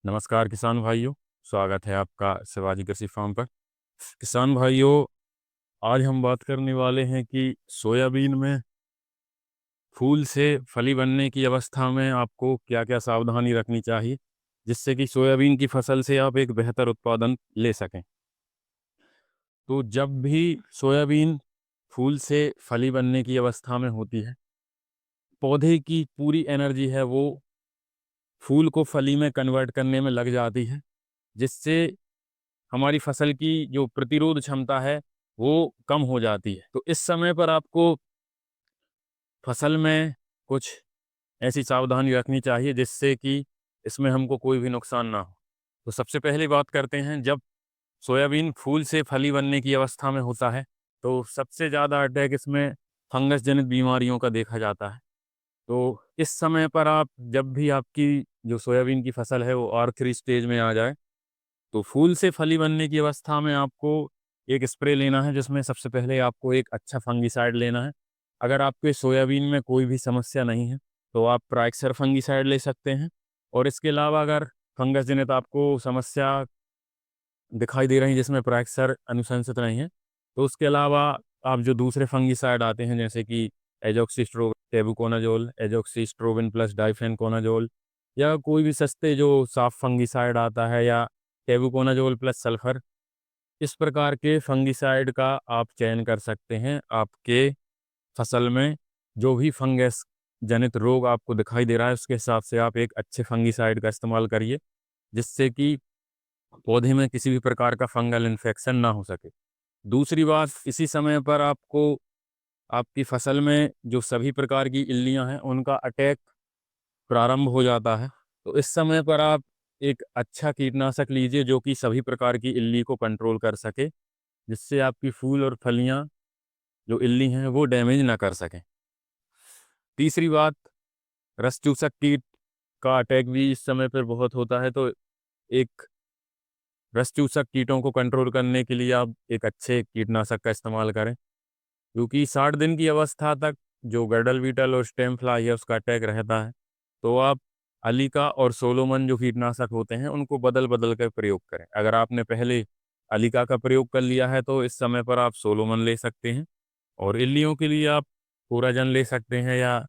नमस्कार किसान भाइयों, स्वागत है आपका शिवाजी कृषि फार्म पर। किसान भाइयों, आज हम बात करने वाले हैं कि सोयाबीन में फूल से फली बनने की अवस्था में आपको क्या-क्या सावधानी रखनी चाहिए, जिससे कि सोयाबीन की फसल से आप एक बेहतर उत्पादन ले सकें। तो जब भी सोयाबीन फूल से फली बनने की अवस्था में होती है, पौधे की पूरी एनर्जी है वो फूल को फली में कन्वर्ट करने में लग जाती है, जिससे हमारी फसल की जो प्रतिरोध क्षमता है, वो कम हो जाती है। तो इस समय पर आपको फसल में कुछ ऐसी सावधानी रखनी चाहिए जिससे कि इसमें हमको कोई भी नुकसान ना हो। तो सबसे पहली बात करते हैं, जब सोयाबीन फूल से फली बनने की अवस्था में होता है, तो सबसे ज़्यादा अटैक इसमें फंगस जनित बीमारियों का देखा जाता है। तो इस समय पर आप जब भी आपकी जो सोयाबीन की फसल है, वो आखिरी स्टेज में आ जाए, तो फूल से फली बनने की अवस्था में आपको एक स्प्रे लेना है, जिसमें सबसे पहले आपको एक अच्छा फंगिसाइड लेना है। अगर आपके सोयाबीन में कोई भी समस्या नहीं है, तो आप प्राइक्सर फंगिसाइड ले सकते हैं। और इसके अलावा अगर फंगस जनित आपको समस्या दिखाई दे रही है जिसमें प्राइक्सर अनुशंसित नहीं है, तो उसके अलावा आप जो दूसरे फंगिसाइड आते हैं जैसे कि एजोक्सिस्ट्रो टेबुकोनाजोल, एजोक्सिस्ट्रोबिन प्लस डाइफेनकोनाजोल, या कोई भी सस्ते जो साफ फंगिसाइड आता है, या टेबुकोनाजोल प्लस सल्फर, इस प्रकार के फंगिसाइड का आप चयन कर सकते हैं। आपके फसल में जो भी फंगस जनित रोग आपको दिखाई दे रहा है, उसके हिसाब से आप एक अच्छे फंगिसाइड का इस्तेमाल करिए, जिससे कि पौधे में किसी भी प्रकार का फंगल इन्फेक्शन ना हो सके। दूसरी बात, इसी समय पर आपको आपकी फसल में जो सभी प्रकार की इल्लियाँ हैं, उनका अटैक प्रारंभ हो जाता है। तो इस समय पर आप एक अच्छा कीटनाशक लीजिए जो कि सभी प्रकार की इल्ली को कंट्रोल कर सके, जिससे आपकी फूल और फलियाँ जो इल्ली हैं वो डैमेज ना कर सकें। तीसरी बात, रस चूसक कीट का अटैक भी इस समय पर बहुत होता है, तो एक रस चूसक कीटों को कंट्रोल करने के लिए आप एक अच्छे कीटनाशक का इस्तेमाल करें, क्योंकि 60 दिन की अवस्था तक जो गैडल बीटल और स्टेम फ्लाई है उसका अटैक रहता है। तो आप अलीका और सोलोमन जो कीटनाशक होते हैं उनको बदल बदल कर प्रयोग करें। अगर आपने पहले अलीका का प्रयोग कर लिया है, तो इस समय पर आप सोलोमन ले सकते हैं। और इल्लियों के लिए आप कोराजन ले सकते हैं, या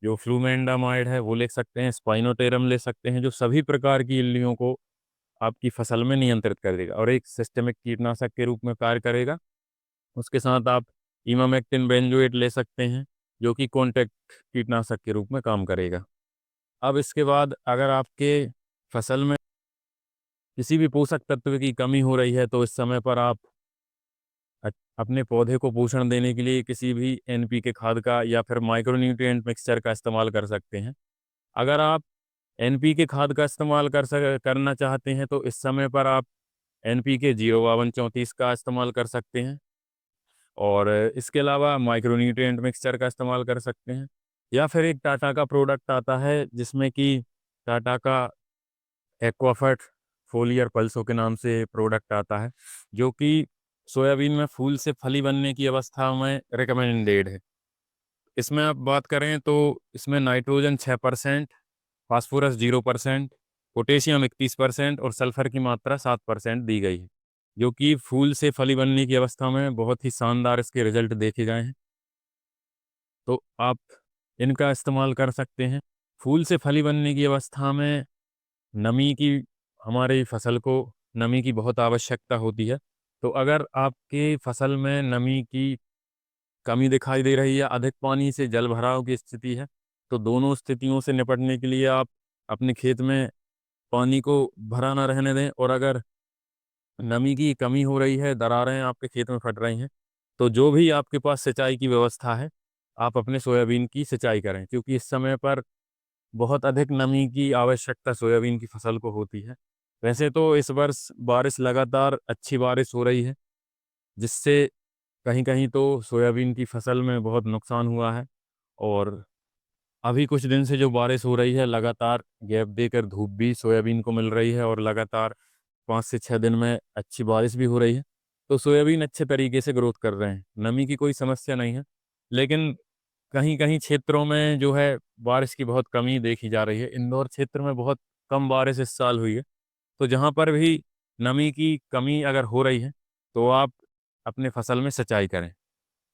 जो फ्लूमेंडामाइड है वो ले सकते हैं, स्पाइनोटेरम ले सकते हैं, जो सभी प्रकार की इल्लियों को आपकी फसल में नियंत्रित कर देगा और एक सिस्टेमिक कीटनाशक के रूप में कार्य करेगा। उसके साथ आप इमामेक्टिन बेंजोएट ले सकते हैं, जो कि कॉन्टैक्ट कीटनाशक के रूप में काम करेगा। अब इसके बाद अगर आपके फसल में किसी भी पोषक तत्व की कमी हो रही है, तो इस समय पर आप अपने पौधे को पोषण देने के लिए किसी भी एनपीके खाद का या फिर माइक्रोन्यूट्रिएंट मिक्सचर का इस्तेमाल कर सकते हैं। अगर आप एनपीके खाद का इस्तेमाल करना चाहते हैं, तो इस समय पर आप एनपीके 05234 का इस्तेमाल कर सकते हैं। और इसके अलावा माइक्रोन्यूट्रिएंट मिक्सचर का इस्तेमाल कर सकते हैं, या फिर एक टाटा का प्रोडक्ट आता है जिसमें कि टाटा का एक्वाफर्ट फोलियर पल्सो के नाम से प्रोडक्ट आता है, जो कि सोयाबीन में फूल से फली बनने की अवस्था में रिकमेंडेड है। इसमें आप बात करें तो इसमें नाइट्रोजन 6%, फास्फोरस 0%, पोटेशियम 31% और सल्फर की मात्रा 7% दी गई है, जो कि फूल से फली बनने की अवस्था में बहुत ही शानदार इसके रिजल्ट देखे गए हैं। तो आप इनका इस्तेमाल कर सकते हैं। फूल से फली बनने की अवस्था में नमी की हमारी फसल को नमी की बहुत आवश्यकता होती है। तो अगर आपके फसल में नमी की कमी दिखाई दे रही है, अधिक पानी से जल भराव की स्थिति है, तो दोनों स्थितियों से निपटने के लिए आप अपने खेत में पानी को भरा ना रहने दें। और अगर नमी की कमी हो रही है, दरारें आपके खेत में फट रही हैं, तो जो भी आपके पास सिंचाई की व्यवस्था है, आप अपने सोयाबीन की सिंचाई करें, क्योंकि इस समय पर बहुत अधिक नमी की आवश्यकता सोयाबीन की फसल को होती है। वैसे तो इस वर्ष बारिश लगातार अच्छी बारिश हो रही है, जिससे कहीं-कहीं तो सोयाबीन की फसल में बहुत नुकसान हुआ है। और अभी कुछ दिन से जो बारिश हो रही है, लगातार गैप देकर धूप भी सोयाबीन को मिल रही है, और लगातार 5 से 6 दिन में अच्छी बारिश भी हो रही है। तो सोयाबीन अच्छे तरीके से ग्रोथ कर रहे हैं, नमी की कोई समस्या नहीं है। लेकिन कहीं-कहीं क्षेत्रों में जो है बारिश की बहुत कमी देखी जा रही है। इंदौर क्षेत्र में बहुत कम बारिश इस साल हुई है, तो जहाँ पर भी नमी की कमी अगर हो रही है, तो आप अपने फसल में सिंचाई करें।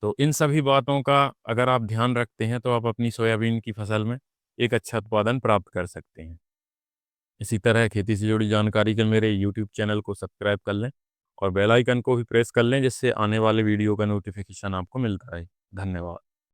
तो इन सभी बातों का अगर आप ध्यान रखते हैं, तो आप अपनी सोयाबीन की फसल में एक अच्छा उत्पादन प्राप्त कर सकते हैं। इसी तरह खेती से जुड़ी जानकारी के मेरे यूट्यूब चैनल को सब्सक्राइब कर लें और बेल आइकन को भी प्रेस कर लें, जिससे आने वाले वीडियो का नोटिफिकेशन आपको मिलता रहे। धन्यवाद।